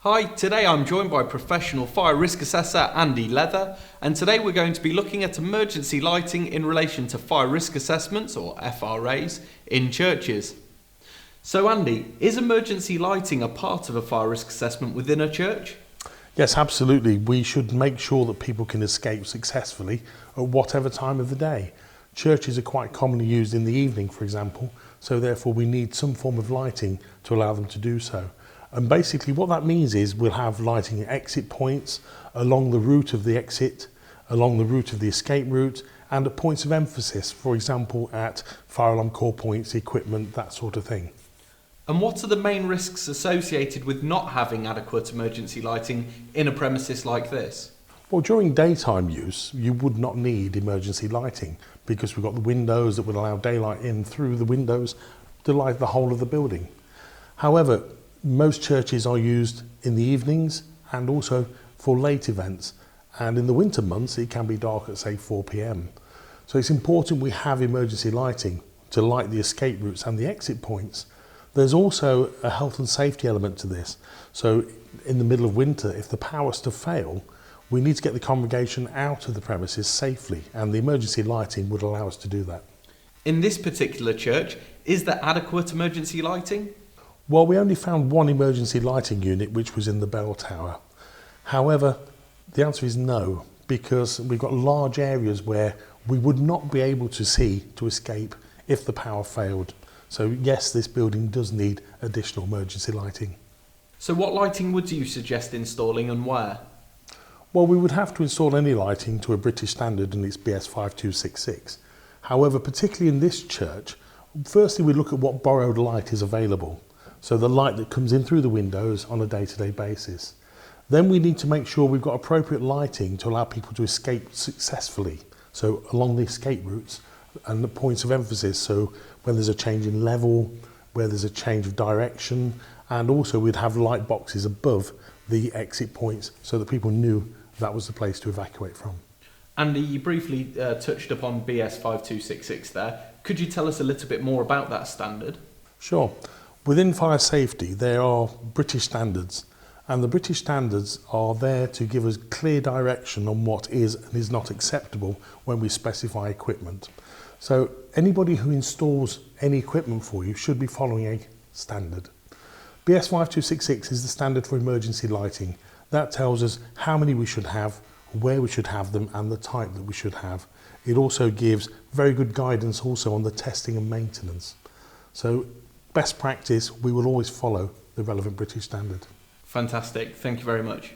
Hi, today I'm joined by professional fire risk assessor Andy Leather, and today we're going to be looking at emergency lighting in relation to fire risk assessments, or FRAs, in churches. So Andy, is emergency lighting a part of a fire risk assessment within a church? Yes, absolutely. We should make sure that people can escape successfully at whatever time of the day. Churches are quite commonly used in the evening, for example, so therefore we need some form of lighting to allow them to do so. And basically what that means is we'll have lighting at exit points, along the route of the exit, along the route of the escape route, and at points of emphasis, for example at fire alarm call points, equipment, that sort of thing. And what are the main risks associated with not having adequate emergency lighting in a premises like this? Well, during daytime use, you would not need emergency lighting because we've got the windows that would allow daylight in through the windows to light the whole of the building. However, most churches are used in the evenings and also for late events. And in the winter months, it can be dark at, say, 4 p.m. So it's important we have emergency lighting to light the escape routes and the exit points. There's also a health and safety element to this. So in the middle of winter, if the power's to fail, we need to get the congregation out of the premises safely, and the emergency lighting would allow us to do that. In this particular church, is there adequate emergency lighting? Well, we only found one emergency lighting unit, which was in the bell tower. However, the answer is no, because we've got large areas where we would not be able to see to escape if the power failed. So yes, this building does need additional emergency lighting. So what lighting would you suggest installing and where? Well, we would have to install any lighting to a British standard, and it's BS 5266. However, particularly in this church, firstly we look at what borrowed light is available. So the light that comes in through the windows on a day-to-day basis. Then we need to make sure we've got appropriate lighting to allow people to escape successfully. So along the escape routes and the points of emphasis. So when there's a change in level, where there's a change of direction, and also we'd have light boxes above the exit points so that people knew that was the place to evacuate from. Andy, you briefly touched upon BS 5266 there. Could you tell us a little bit more about that standard? Sure. Within fire safety, there are British standards, and the British standards are there to give us clear direction on what is and is not acceptable when we specify equipment. So anybody who installs any equipment for you should be following a standard. BS 5266 is the standard for emergency lighting. That tells us how many we should have, where we should have them, and the type that we should have. It also gives very good guidance also on the testing and maintenance. So best practice, we will always follow the relevant British standard. Fantastic. Thank you very much.